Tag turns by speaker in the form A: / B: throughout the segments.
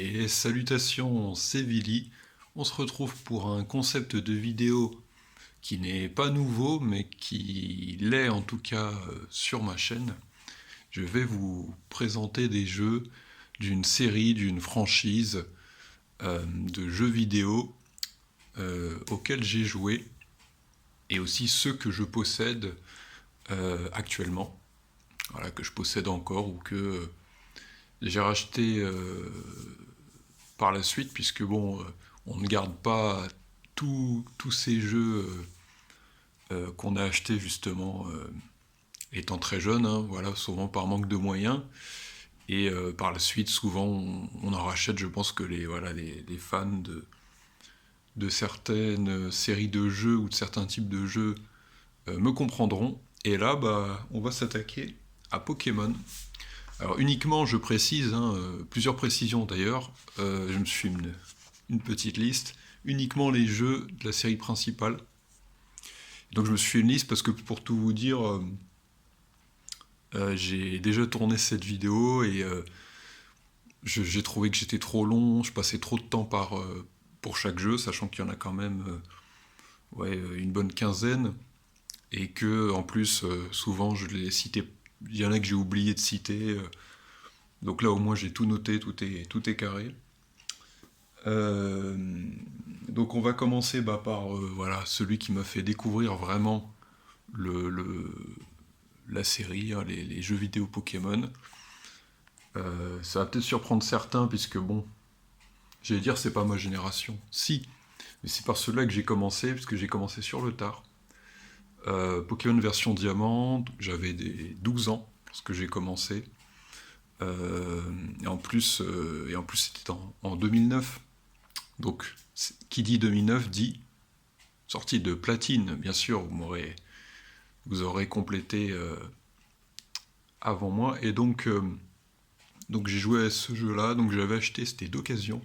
A: Et salutations, c'est Vili. On se retrouve pour un concept de vidéo qui n'est pas nouveau, mais qui l'est en tout cas sur ma chaîne. Je vais vous présenter des jeux d'une série, d'une franchise de jeux vidéo auxquels j'ai joué et aussi ceux que je possède actuellement, voilà, que je possède encore ou que j'ai racheté par la suite, puisque bon, on ne garde pas tous ces jeux qu'on a achetés justement étant très jeune, hein, voilà, souvent par manque de moyens. Et par la suite, souvent, on en rachète. Je pense que les fans de certaines séries de jeux ou de certains types de jeux me comprendront. Et là, bah, on va s'attaquer à Pokémon. Alors uniquement, je précise, hein, plusieurs précisions d'ailleurs, je me suis une petite liste, uniquement les jeux de la série principale. Donc je me suis fait une liste parce que pour tout vous dire, j'ai déjà tourné cette vidéo et j'ai trouvé que j'étais trop long, je passais trop de temps pour chaque jeu, sachant qu'il y en a quand même une bonne quinzaine, et que en plus souvent je les citais, il y en a que j'ai oublié de citer, donc là au moins j'ai tout noté, tout est carré. Euh, donc on va commencer par voilà, celui qui m'a fait découvrir vraiment le, le- la série, hein, les jeux vidéo Pokémon. Ça va peut-être surprendre certains, puisque bon, j'allais dire c'est pas ma génération. Si, mais c'est par cela que j'ai commencé, puisque j'ai commencé sur le tard. Pokémon version diamant, j'avais des 12 ans lorsque j'ai commencé. Euh, et en plus c'était en 2009. Donc, qui dit 2009 dit sortie de platine, bien sûr, vous aurez complété avant moi. Et donc j'ai joué à ce jeu-là, donc j'avais acheté, c'était d'occasion,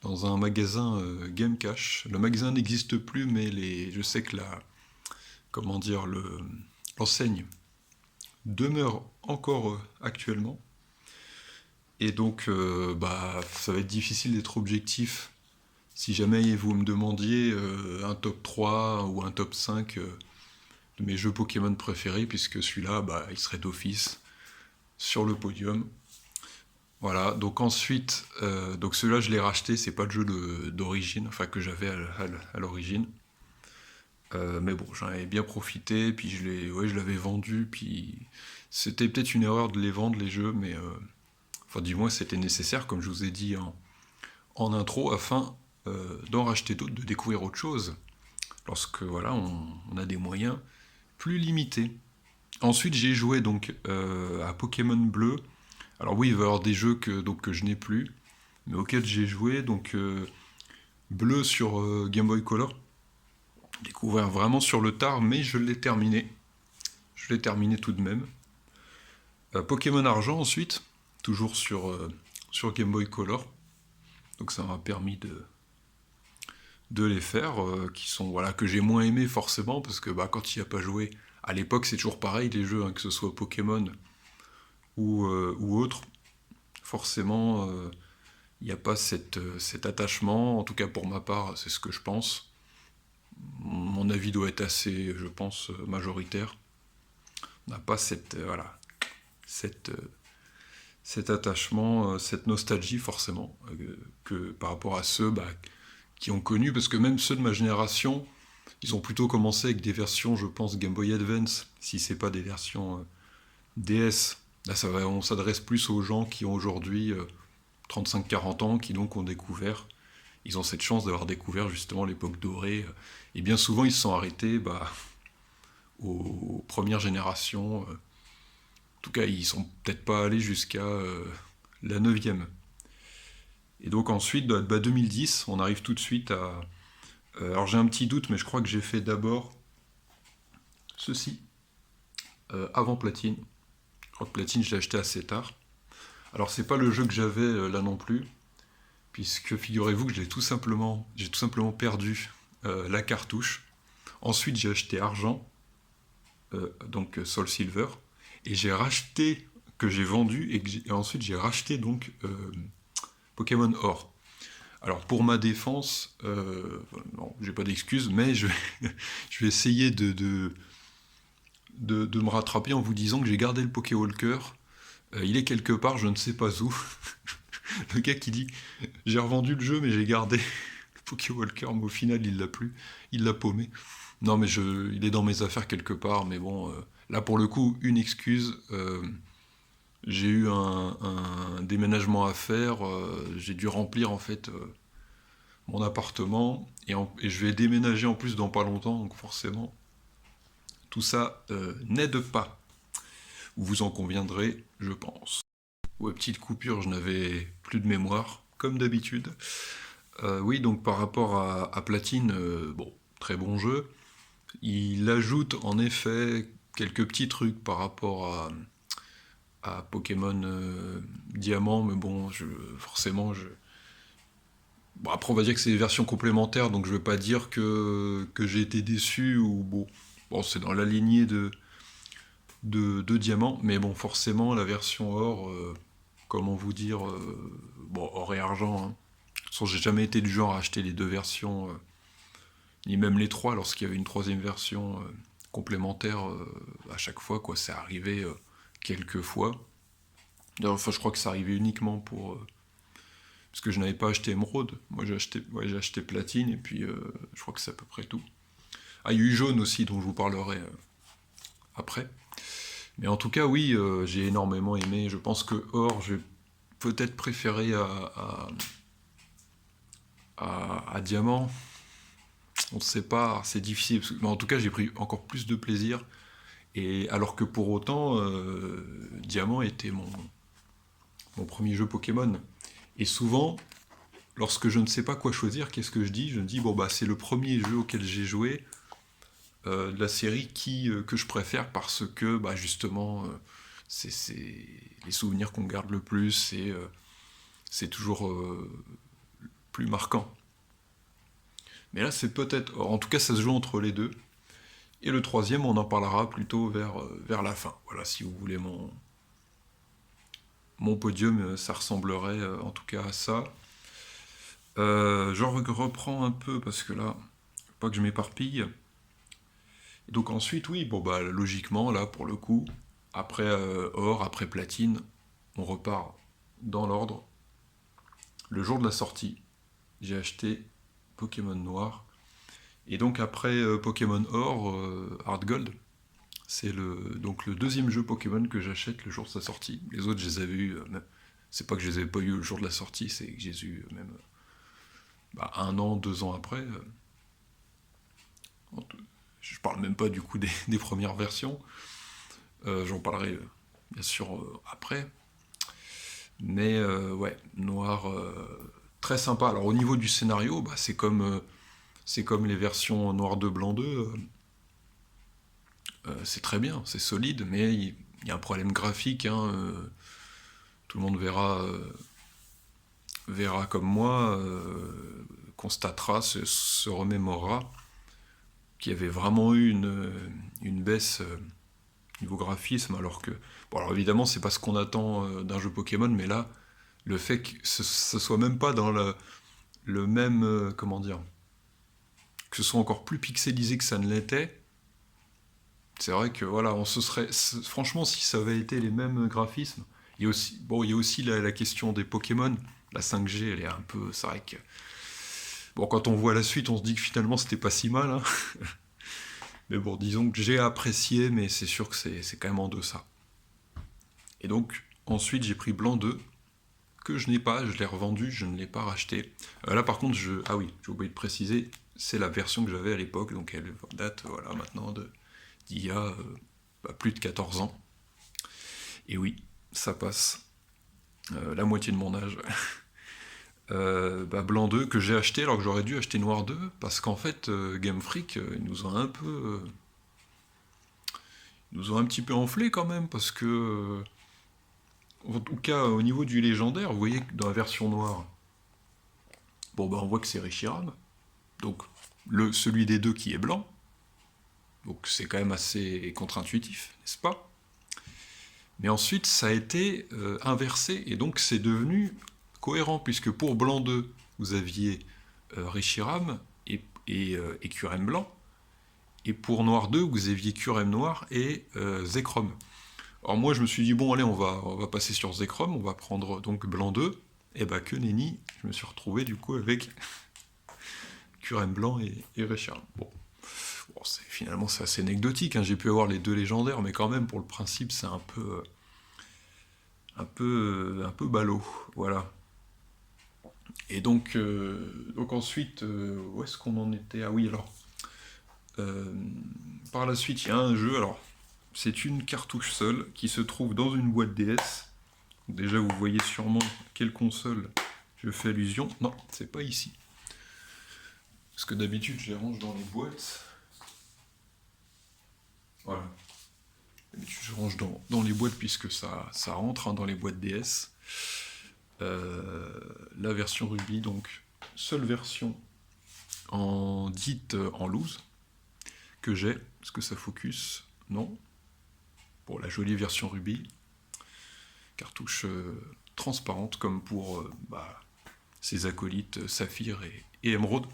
A: dans un magasin Game Cash. Le magasin n'existe plus, mais je sais que comment dire, l'enseigne demeure encore actuellement. Et donc, bah, ça va être difficile d'être objectif si jamais vous me demandiez un top 3 ou un top 5 de mes jeux Pokémon préférés, puisque celui-là, bah, il serait d'office sur le podium. Voilà, donc ensuite, donc celui-là je l'ai racheté, c'est pas le jeu d'origine, enfin que j'avais à l'origine. Mais bon, j'en avais bien profité, puis je l'avais vendu, puis c'était peut-être une erreur de les vendre les jeux, mais enfin du moins c'était nécessaire, comme je vous ai dit en intro, afin d'en racheter d'autres, de découvrir autre chose, lorsque voilà, on a des moyens plus limités. Ensuite, j'ai joué donc à Pokémon Bleu. Alors oui, il va y avoir des jeux que je n'ai plus, mais auxquels j'ai joué. Donc Bleu sur Game Boy Color. Découvert vraiment sur le tard, mais je l'ai terminé. Je l'ai terminé tout de même. Pokémon Argent ensuite, toujours sur Game Boy Color. Donc ça m'a permis de les faire, qui sont voilà que j'ai moins aimé forcément parce que bah, quand il n'y a pas joué, à l'époque c'est toujours pareil les jeux, hein, que ce soit Pokémon ou autre, forcément il n'y a pas cet attachement, en tout cas pour ma part c'est ce que je pense. Mon avis doit être assez, je pense, majoritaire. On n'a pas cette, euh, cet attachement, cette nostalgie forcément, que par rapport à ceux bah, qui ont connu, parce que même ceux de ma génération, ils ont plutôt commencé avec des versions, je pense, Game Boy Advance, si c'est pas des versions DS. Là, on s'adresse plus aux gens qui ont aujourd'hui 35-40 ans, qui donc ont découvert, ils ont cette chance d'avoir découvert justement l'époque dorée. Et bien souvent, ils se sont arrêtés bah, aux premières générations. En tout cas, ils sont peut-être pas allés jusqu'à la neuvième. Et donc ensuite, 2010, on arrive tout de suite à... alors j'ai un petit doute, mais je crois que j'ai fait d'abord ceci, avant Platine. Je crois que Platine, je l'ai acheté assez tard. Alors c'est pas le jeu que j'avais là non plus, puisque figurez-vous que j'ai tout simplement perdu la cartouche. Ensuite j'ai acheté Argent, donc Soul Silver, et j'ai racheté, que j'ai vendu, et ensuite j'ai racheté donc Pokémon Or. Alors pour ma défense, non, j'ai pas d'excuses, mais je vais essayer de me rattraper en vous disant que j'ai gardé le Pokéwalker. Il est quelque part, je ne sais pas où. Le gars qui dit j'ai revendu le jeu, mais j'ai gardé le Pokéwalker, mais au final il l'a plus, il l'a paumé. Non, mais il est dans mes affaires quelque part, mais bon, là pour le coup, une excuse. J'ai eu un déménagement à faire, j'ai dû remplir en fait mon appartement, et je vais déménager en plus dans pas longtemps, donc forcément, tout ça n'aide pas. Vous en conviendrez, je pense. Ouais, petite coupure, je n'avais plus de mémoire, comme d'habitude. Oui, donc par rapport à Platine, bon, très bon jeu. Il ajoute en effet quelques petits trucs par rapport à Pokémon Diamant, mais bon, forcément, bon, après, on va dire que c'est des versions complémentaires, donc je ne veux pas dire que j'ai été déçu, ou bon, c'est dans la lignée de Diamant, mais bon, forcément, la version Or, comment vous dire, bon, Or et Argent, hein. De toute façon, j'ai jamais été du genre à acheter les deux versions, ni même les trois, lorsqu'il y avait une troisième version complémentaire à chaque fois, quoi, c'est arrivé quelques fois. D'ailleurs, enfin, je crois que ça arrivait uniquement parce que je n'avais pas acheté Émeraude. Moi, j'ai acheté Platine, et puis je crois que c'est à peu près tout. Ah, il y a eu Jaune aussi, dont je vous parlerai après. Mais en tout cas, oui, j'ai énormément aimé. Je pense que Or, je vais peut-être préférer à Diamant. On ne sait pas, c'est difficile. Mais en tout cas, j'ai pris encore plus de plaisir. Et alors que pour autant, Diamant était mon premier jeu Pokémon. Et souvent, lorsque je ne sais pas quoi choisir, qu'est-ce que je dis? Je me dis, bon, bah, c'est le premier jeu auquel j'ai joué de la série que je préfère parce que, bah, justement, c'est les souvenirs qu'on garde le plus, c'est toujours plus marquant. Mais là, c'est peut-être. En tout cas, ça se joue entre les deux. Et le troisième, on en parlera plutôt vers la fin. Voilà, si vous voulez mon podium, ça ressemblerait en tout cas à ça. Je reprends un peu parce que là, faut pas que je m'éparpille. Et donc ensuite, oui, bon bah logiquement, là pour le coup, après Or, après Platine, on repart dans l'ordre. Le jour de la sortie, j'ai acheté Pokémon Noir. Et donc après Pokémon Or, Hard Gold, c'est donc le deuxième jeu Pokémon que j'achète le jour de sa sortie. Les autres, je les avais eus, c'est pas que je les avais pas eus le jour de la sortie, c'est que je les ai eus même bah, 1 an, 2 ans après. Je parle même pas du coup des premières versions. J'en parlerai bien sûr après. Mais ouais, Noir, très sympa. Alors au niveau du scénario, bah, c'est comme les versions Noir 2, Blanc 2. C'est très bien, c'est solide, mais il y a un problème graphique, hein, tout le monde verra comme moi, constatera, se remémorera qu'il y avait vraiment eu une baisse niveau graphisme, alors que... Bon, alors évidemment, c'est pas ce qu'on attend d'un jeu Pokémon, mais là, le fait que ce soit même pas dans le même... comment dire? Que ce soit encore plus pixelisé que ça ne l'était, c'est vrai que voilà, on se serait... Franchement, si ça avait été les mêmes graphismes, il y a aussi, bon, il y a aussi la question des Pokémon. La 5G, elle est un peu... C'est vrai que... Bon, quand on voit la suite, on se dit que finalement, c'était pas si mal, hein. Mais bon, disons que j'ai apprécié, mais c'est sûr que c'est quand même en deçà. Et donc, ensuite, j'ai pris Blanc 2, que je n'ai pas, je l'ai revendu, je ne l'ai pas racheté. Là, par contre, ah oui, j'ai oublié de préciser, c'est la version que j'avais à l'époque, donc elle date, voilà, maintenant d'il y a plus de 14 ans. Et oui, ça passe. La moitié de mon âge. Blanc 2 que j'ai acheté alors que j'aurais dû acheter Noir 2 parce qu'en fait Game Freak ils nous ont un peu nous ont un petit peu enflé quand même parce que en tout cas au niveau du légendaire vous voyez que dans la version noire bon bah on voit que c'est Reshiram donc celui des deux qui est blanc donc c'est quand même assez contre-intuitif n'est-ce pas mais ensuite ça a été inversé et donc c'est devenu cohérent, puisque pour blanc 2, vous aviez Reshiram et Curem blanc, et pour noir 2, vous aviez Curem noir et Zekrom. Alors moi je me suis dit, bon allez, on va passer sur Zekrom, on va prendre donc blanc 2, et bah que nenni, je me suis retrouvé du coup avec Curem blanc et Reshiram. Bon, finalement c'est assez anecdotique, hein. J'ai pu avoir les 2 légendaires, mais quand même pour le principe c'est un peu ballot, voilà. Et donc ensuite, où est-ce qu'on en était? Ah oui, alors, par la suite, il y a un jeu, alors, c'est une cartouche seule qui se trouve dans une boîte DS. Déjà, vous voyez sûrement quelle console je fais allusion. Non, c'est pas ici. Parce que d'habitude, je les range dans les boîtes. Voilà. D'habitude, je range dans les boîtes puisque ça rentre, hein, dans les boîtes DS. La version Ruby, donc, seule version dite en loose que j'ai. Est-ce que ça focus? Non. Pour la jolie version Ruby. Cartouche transparente comme pour ses acolytes Saphir et Emeraude.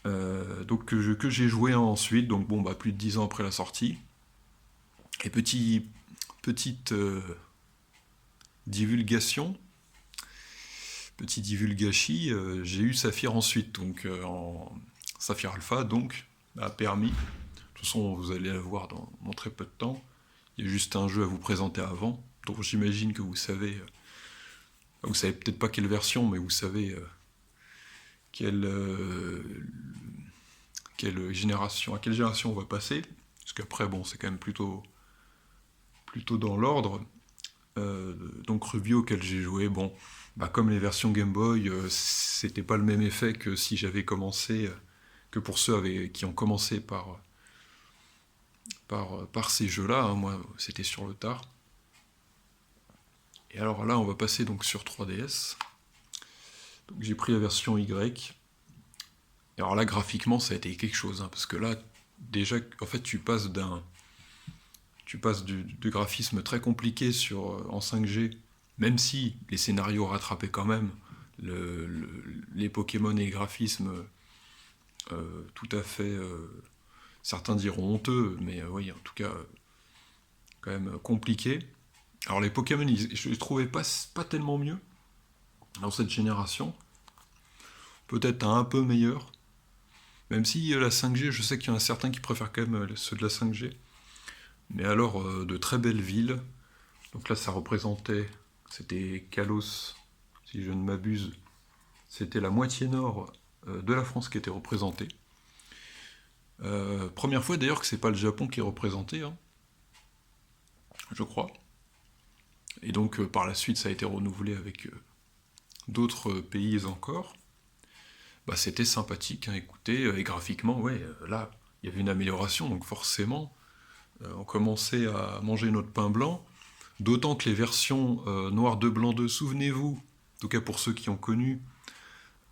A: Donc que j'ai joué ensuite, donc bon, plus de 10 ans après la sortie. Et petite divulgation, petit divulgachi, j'ai eu Saphir ensuite, donc en Saphir Alpha, donc a permis, de toute façon vous allez la voir dans très peu de temps, il y a juste un jeu à vous présenter avant, donc j'imagine que vous savez peut-être pas quelle version, mais vous savez à quelle génération on va passer, parce qu'après bon c'est quand même plutôt dans l'ordre. Donc Ruby auquel j'ai joué, bon, comme les versions Game Boy, c'était pas le même effet que si j'avais commencé, que pour ceux qui ont commencé par ces jeux-là, hein. Moi c'était sur le tard. Et alors là on va passer donc sur 3DS. Donc j'ai pris la version Y. Et alors là graphiquement ça a été quelque chose, hein, parce que là déjà en fait tu passes de graphisme très compliqué en 5G, même si les scénarios rattrapaient quand même les Pokémon et les graphismes tout à fait, certains diront honteux, mais oui, en tout cas, quand même compliqué. Alors les Pokémon, je les trouvais pas tellement mieux dans cette génération. Peut-être un peu meilleur. Même si la 5G, je sais qu'il y en a certains qui préfèrent quand même ceux de la 5G. Mais alors, de très belles villes. Donc là, ça représentait, c'était Kalos, si je ne m'abuse. C'était la moitié nord de la France qui était représentée. Première fois d'ailleurs que c'est pas le Japon qui est représenté, hein, je crois. Et donc par la suite, ça a été renouvelé avec d'autres pays encore. C'était sympathique, hein, écoutez, et graphiquement, ouais, là, il y avait une amélioration, donc forcément, on commençait à manger notre pain blanc, d'autant que les versions noir 2, blanc 2, souvenez-vous, en tout cas pour ceux qui ont connu,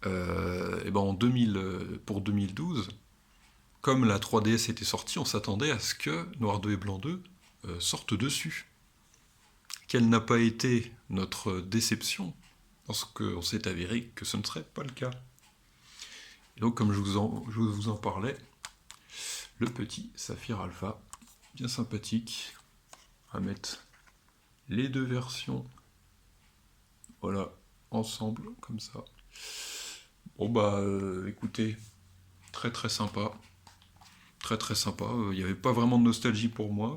A: en 2000, pour 2012, comme la 3DS était sortie, on s'attendait à ce que Noir 2 et Blanc 2 sortent dessus. Quelle n'a pas été notre déception lorsqu'on s'est avéré que ce ne serait pas le cas. Et donc, comme je vous en parlais, le petit Saphir Alpha, bien sympathique, à mettre les 2 versions, voilà, ensemble, comme ça. Bon écoutez, très très sympa. Très très sympa. Il n'y avait pas vraiment de nostalgie pour moi,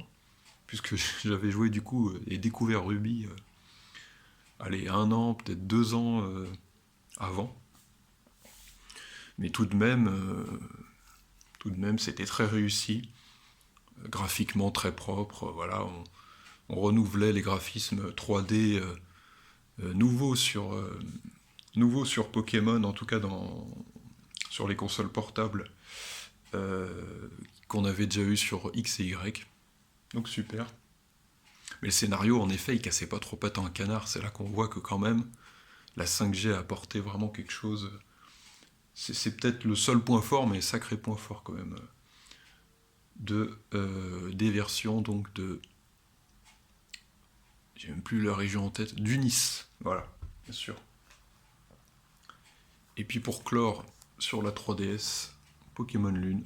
A: puisque j'avais joué du coup et découvert Ruby, allez, 1 an, peut-être 2 ans avant. Mais tout de même, c'était très réussi, graphiquement très propre. Voilà, on renouvelait les graphismes 3D nouveaux sur Pokémon, en tout cas sur les consoles portables qu'on avait déjà eu sur X et Y. Donc super. Mais le scénario, en effet, il cassait pas trop pattes à un canard. C'est là qu'on voit que quand même, la 5G a apporté vraiment quelque chose. C'est peut-être le seul point fort, mais sacré point fort quand même, des versions donc j'ai même plus la région en tête, d'Unis. Voilà. bien sûr. Et puis pour clore sur la 3DS, Pokémon Lune.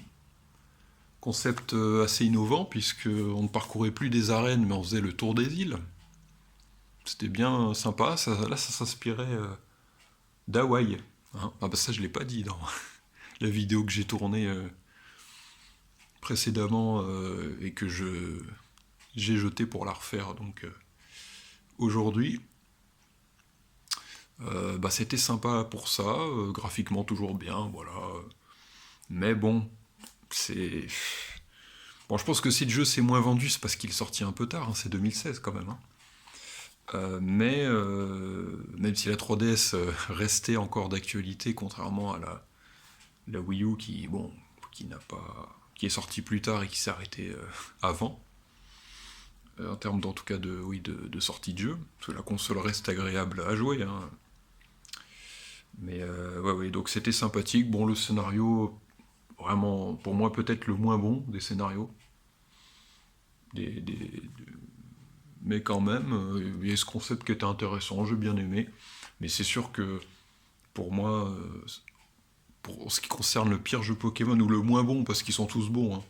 A: Concept assez innovant, puisque on ne parcourait plus des arènes, mais on faisait le tour des îles. C'était bien sympa, là ça s'inspirait d'Hawaï. Hein. Ah bah ça je l'ai pas dit dans la vidéo que j'ai tournée précédemment et que j'ai jetée pour la refaire donc aujourd'hui. Bah c'était sympa pour ça, graphiquement toujours bien, voilà. Mais bon, c'est... Bon, je pense que si le jeu s'est moins vendu, c'est parce qu'il est sorti un peu tard, hein, c'est 2016 quand même. Hein. Mais même si la 3DS restait encore d'actualité, contrairement à la Wii U qui, bon, qui n'a pas, qui est sortie plus tard et qui s'est arrêtée avant, en termes en tout cas de, oui, de sortie de jeu, parce que la console reste agréable à jouer. Hein. Mais ouais, ouais, donc c'était sympathique. Bon, le scénario, vraiment, pour moi, peut-être le moins bon des scénarios. Des, mais quand même, il y a ce concept qui était intéressant, j'ai bien aimé. Mais c'est sûr que pour moi, pour ce qui concerne le pire jeu Pokémon, ou le moins bon, parce qu'ils sont tous bons, hein.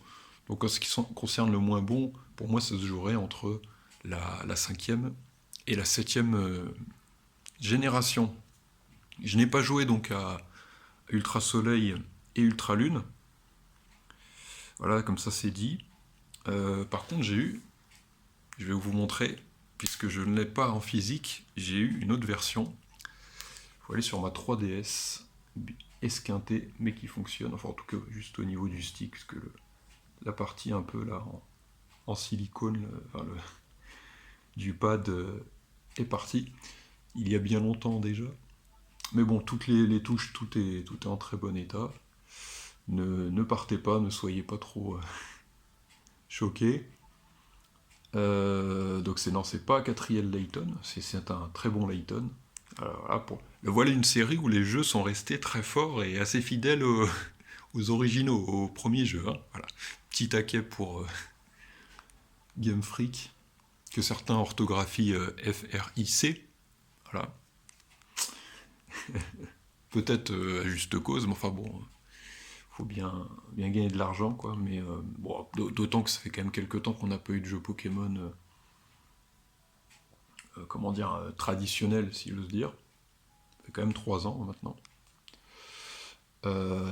A: Donc en ce qui concerne le moins bon, pour moi ça se jouerait entre la cinquième et la septième génération. Je n'ai pas joué donc à Ultra Soleil et Ultra Lune. Voilà, comme ça c'est dit. Par contre je vais vous montrer, puisque je ne l'ai pas en physique, j'ai eu une autre version. Il faut aller sur ma 3DS esquintée, mais qui fonctionne, enfin en tout cas juste au niveau du stick, parce que la partie un peu là en silicone, enfin, du pad est parti. Il y a bien longtemps déjà. Mais bon, toutes les touches, tout est en très bon état. Ne partez pas, ne soyez pas trop choqués. Donc non, c'est pas Catriel Layton, c'est un très bon Layton. Alors là, voilà une série où les jeux sont restés très forts et assez fidèles aux originaux, aux premiers jeux. Hein. Voilà. Petit taquet pour Game Freak, que certains orthographient FRIC. Voilà. Peut-être à juste cause, mais enfin bon, faut bien gagner de l'argent, quoi. Mais bon, d'autant que ça fait quand même quelques temps qu'on n'a pas eu de jeu Pokémon, comment dire, traditionnel, si j'ose dire. Ça fait quand même 3 ans maintenant.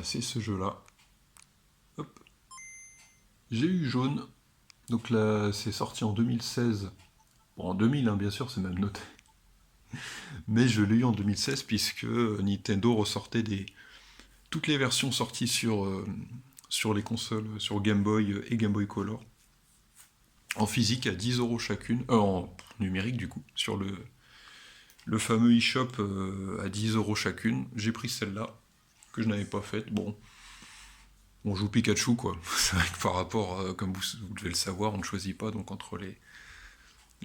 A: C'est ce jeu-là. Hop. J'ai eu jaune. Donc là, c'est sorti en 2016. Bon, en 2000, hein, bien sûr, c'est même noté. Mais je l'ai eu en 2016 puisque Nintendo ressortait toutes les versions sorties sur les consoles, sur Game Boy et Game Boy Color, en physique à 10 € chacune, en numérique du coup, sur le fameux eShop à 10 € chacune. J'ai pris celle-là, que je n'avais pas faite. Bon, on joue Pikachu quoi. C'est vrai que par rapport, comme vous devez le savoir, on ne choisit pas donc entre les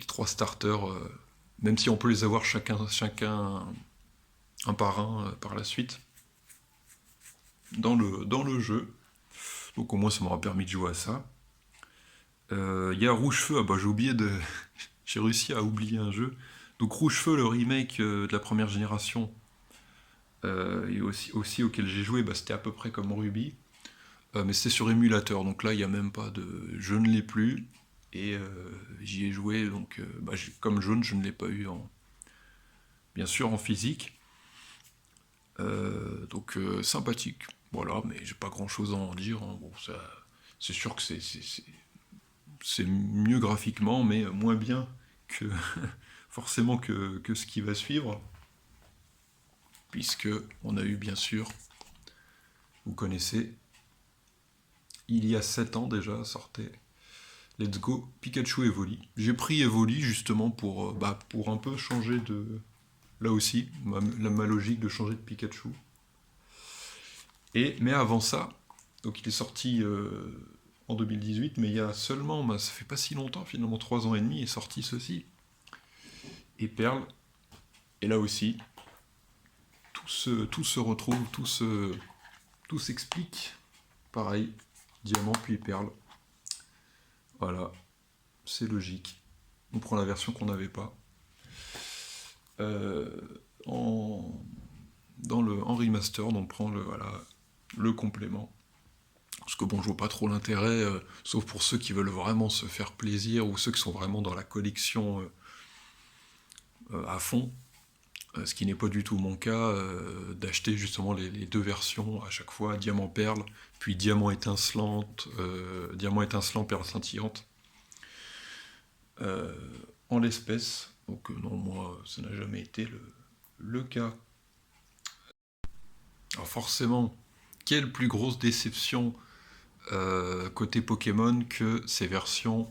A: 3 starters, même si on peut les avoir chacun un par un par la suite dans le jeu. Donc au moins ça m'aura permis de jouer à ça. Il y a Rouge-Feu, ah bah j'ai oublié de... j'ai réussi à oublier un jeu. Donc Rouge-Feu, le remake de la première génération, et aussi auquel j'ai joué, bah, c'était à peu près comme Ruby. Mais c'était sur émulateur, donc là il n'y a même pas de... Je ne l'ai plus, et j'y ai joué, donc bah, comme jaune je ne l'ai pas eu bien sûr en physique. Donc sympathique, voilà, mais j'ai pas grand chose à en dire. Hein. Bon, c'est sûr que c'est mieux graphiquement, mais moins bien que forcément que ce qui va suivre, puisque on a eu bien sûr, vous connaissez, il y a 7 ans déjà sortait Let's Go Pikachu Evoli. J'ai pris Evoli justement pour un peu changer de... Là aussi, ma logique de changer de Pikachu. Mais avant ça, donc il est sorti en 2018, mais il y a seulement, bah, ça fait pas si longtemps finalement, 3 ans et demi, est sorti ceci. Et Perle, et là aussi, tout se retrouve, tout s'explique. Pareil, diamant puis perle. Voilà, c'est logique. On prend la version qu'on n'avait pas. en remaster, donc prends voilà, le complément. Parce que bon, je vois pas trop l'intérêt, sauf pour ceux qui veulent vraiment se faire plaisir, ou ceux qui sont vraiment dans la collection à fond, ce qui n'est pas du tout mon cas, d'acheter justement les deux versions à chaque fois, diamant perle, puis diamant étincelant, perle scintillante, euh, en l'espèce. Donc non, moi, ça n'a jamais été le cas. Alors forcément, quelle plus grosse déception côté Pokémon que ces versions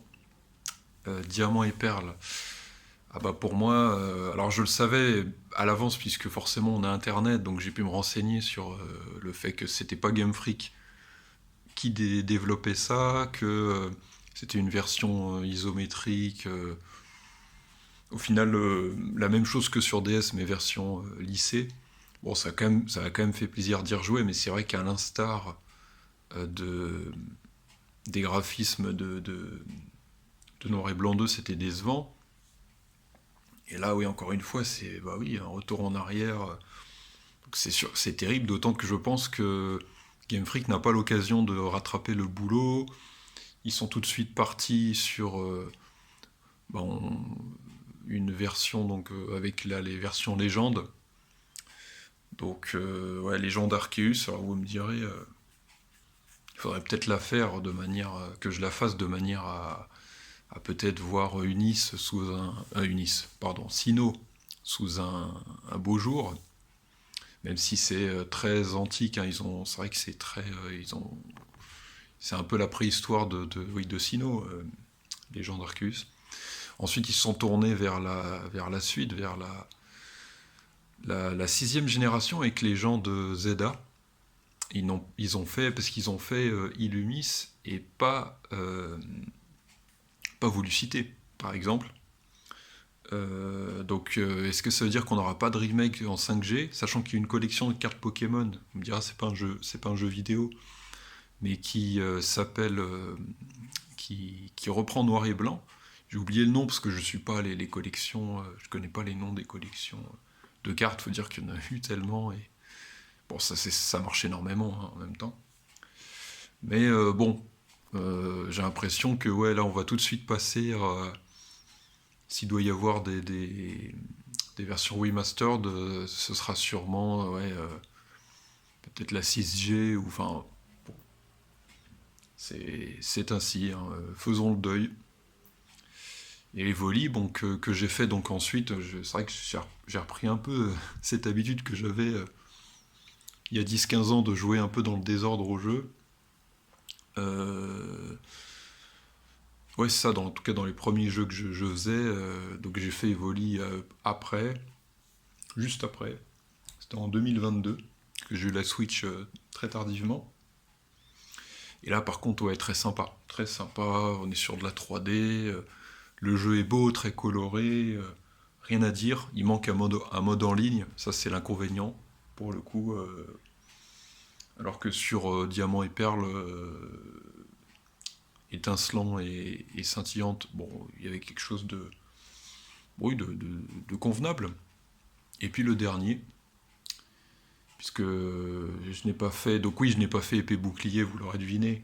A: diamant et perle. Ah bah pour moi, alors je le savais à l'avance puisque forcément on a internet, donc j'ai pu me renseigner sur le fait que c'était pas Game Freak qui développait ça, que c'était une version isométrique, au final la même chose que sur DS mais version lissée. Bon, ça a quand même fait plaisir d'y rejouer, mais c'est vrai qu'à l'instar de, des graphismes de Noir et Blanc 2, c'était décevant. Et là, oui, encore une fois, c'est bah oui, un retour en arrière. Donc c'est terrible, d'autant que je pense que Game Freak n'a pas l'occasion de rattraper le boulot. Ils sont tout de suite partis sur bon, une version donc avec là les versions légendes. Donc ouais, légende Arceus. Alors vous me direz, il faudrait peut-être la faire de manière que je la fasse de manière à peut-être voir Unis sous Unis, pardon, Sinnoh sous un beau jour, même si c'est très antique, hein, c'est vrai que c'est très, c'est un peu la préhistoire oui, de Sinnoh, les gens d'Arceus. Ensuite, ils se sont tournés vers la suite, vers la sixième génération avec les gens de Zelda. Ils ont fait, parce qu'ils ont fait Illumis et pas voulu citer, par exemple. Donc, est-ce que ça veut dire qu'on n'aura pas de remake en 5G, sachant qu'il y a une collection de cartes Pokémon? On me dira c'est pas un jeu vidéo, mais qui s'appelle, qui reprend Noir et Blanc. J'ai oublié le nom parce que je suis pas les collections, je connais pas les noms des collections de cartes. Faut dire qu'il y en a eu tellement et bon, ça marche énormément hein, en même temps. Mais bon, j'ai l'impression que ouais, là, on va tout de suite passer. S'il doit y avoir des versions remastered, ce sera sûrement ouais, peut-être la 6G ou enfin bon, c'est ainsi. Hein, faisons le deuil. Et les volley, bon, que j'ai fait donc ensuite, c'est vrai que j'ai repris un peu cette habitude que j'avais il y a 10-15 ans de jouer un peu dans le désordre au jeu. Euh, ouais, c'est ça, en tout cas dans les premiers jeux que je faisais. Donc j'ai fait volley après, juste après. C'était en 2022 que j'ai eu la Switch très tardivement. Et là par contre, ouais, très sympa. Très sympa, on est sur de la 3D. Le jeu est beau, très coloré. Rien à dire. Il manque un mode en ligne. Ça, c'est l'inconvénient, pour le coup. Alors que sur Diamant et Perle, étincelant et scintillante, bon, il y avait quelque chose de, oui, de convenable. Et puis le dernier, puisque je n'ai pas fait, donc oui, je n'ai pas fait épée bouclier, vous l'aurez deviné,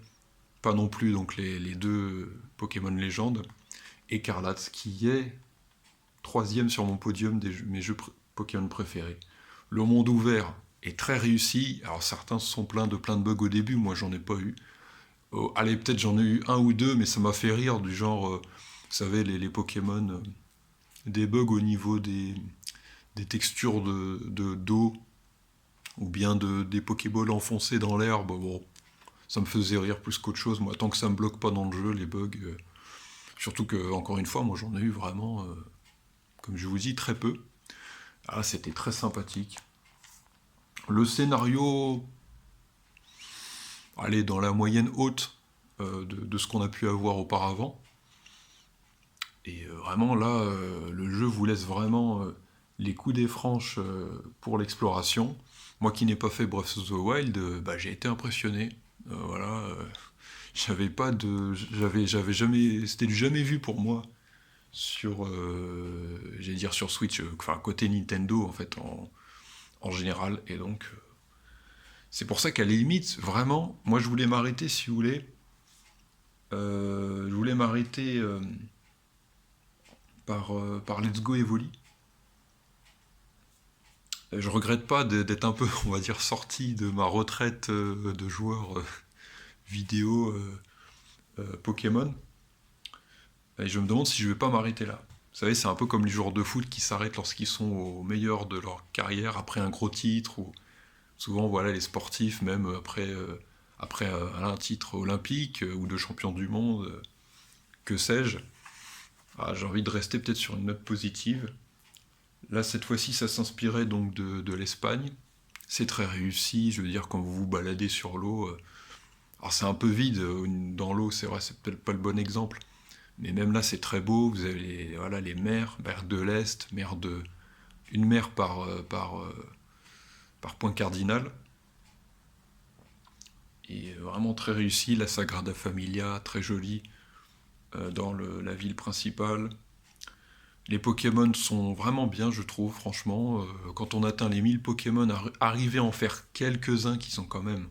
A: pas non plus donc les deux Pokémon légendes, Écarlate, qui est troisième sur mon podium mes jeux Pokémon préférés. Le monde ouvert est très réussi, alors certains se sont plaints de plein de bugs au début, moi j'en ai pas eu. Oh, allez, peut-être j'en ai eu un ou deux, mais ça m'a fait rire, du genre, vous savez, les Pokémon, des bugs au niveau des textures d'eau, ou bien des Pokéballs enfoncés dans l'herbe, bon, ça me faisait rire plus qu'autre chose. Moi, tant que ça me bloque pas dans le jeu, les bugs. Surtout que, encore une fois, moi j'en ai eu vraiment, comme je vous dis, très peu. Ah, c'était très sympathique. Le scénario, allez, dans la moyenne haute de ce qu'on a pu avoir auparavant. Et vraiment là, le jeu vous laisse vraiment les coups des franches pour l'exploration. Moi qui n'ai pas fait Breath of the Wild, bah, j'ai été impressionné. Voilà, j'avais pas de, j'avais jamais, c'était du jamais vu pour moi sur, j'allais dire sur Switch, enfin côté Nintendo en fait en général. Et donc c'est pour ça qu'à la limite, vraiment, moi je voulais m'arrêter si vous voulez. Je voulais m'arrêter par Let's Go Evoli. Je regrette pas d'être un peu, on va dire, sorti de ma retraite de joueur vidéo Pokémon. Et je me demande si je vais pas m'arrêter là. Vous savez, c'est un peu comme les joueurs de foot qui s'arrêtent lorsqu'ils sont au meilleur de leur carrière après un gros titre. Ou souvent, voilà, les sportifs, même après un titre olympique ou de champion du monde, que sais-je. Ah, j'ai envie de rester peut-être sur une note positive. Là, cette fois-ci, ça s'inspirait donc de l'Espagne. C'est très réussi, je veux dire, quand vous vous baladez sur l'eau. Alors, c'est un peu vide dans l'eau, c'est vrai, c'est peut-être pas le bon exemple. Mais même là, c'est très beau. Vous avez voilà, les mers, mer de l'Est, une mer par point cardinal. Et vraiment très réussi. La Sagrada Familia, très jolie, dans la ville principale. Les Pokémon sont vraiment bien, je trouve, franchement. Quand on atteint les 1000 Pokémon, arriver à en faire quelques-uns qui sont quand même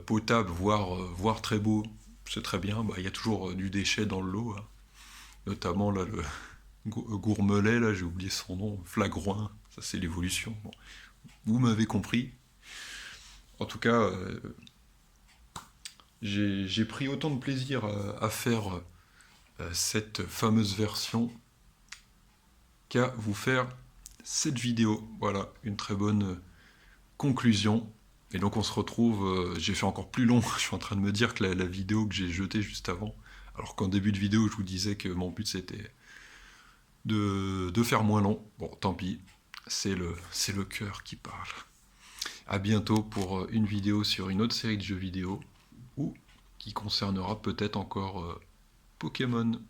A: potables, voire très beaux, c'est très bien. Bah, il y a toujours du déchet dans le lot, hein. Notamment là, le Gourmelet, là, j'ai oublié son nom, Flagroin, ça c'est l'évolution. Bon. Vous m'avez compris. En tout cas, j'ai pris autant de plaisir à faire cette fameuse version qu'à vous faire cette vidéo. Voilà, une très bonne conclusion. Et donc on se retrouve, j'ai fait encore plus long, je suis en train de me dire que la vidéo que j'ai jetée juste avant, alors qu'en début de vidéo je vous disais que mon but c'était de faire moins long. Bon, tant pis, c'est le cœur qui parle. À bientôt pour une vidéo sur une autre série de jeux vidéo, ou qui concernera peut-être encore Pokémon.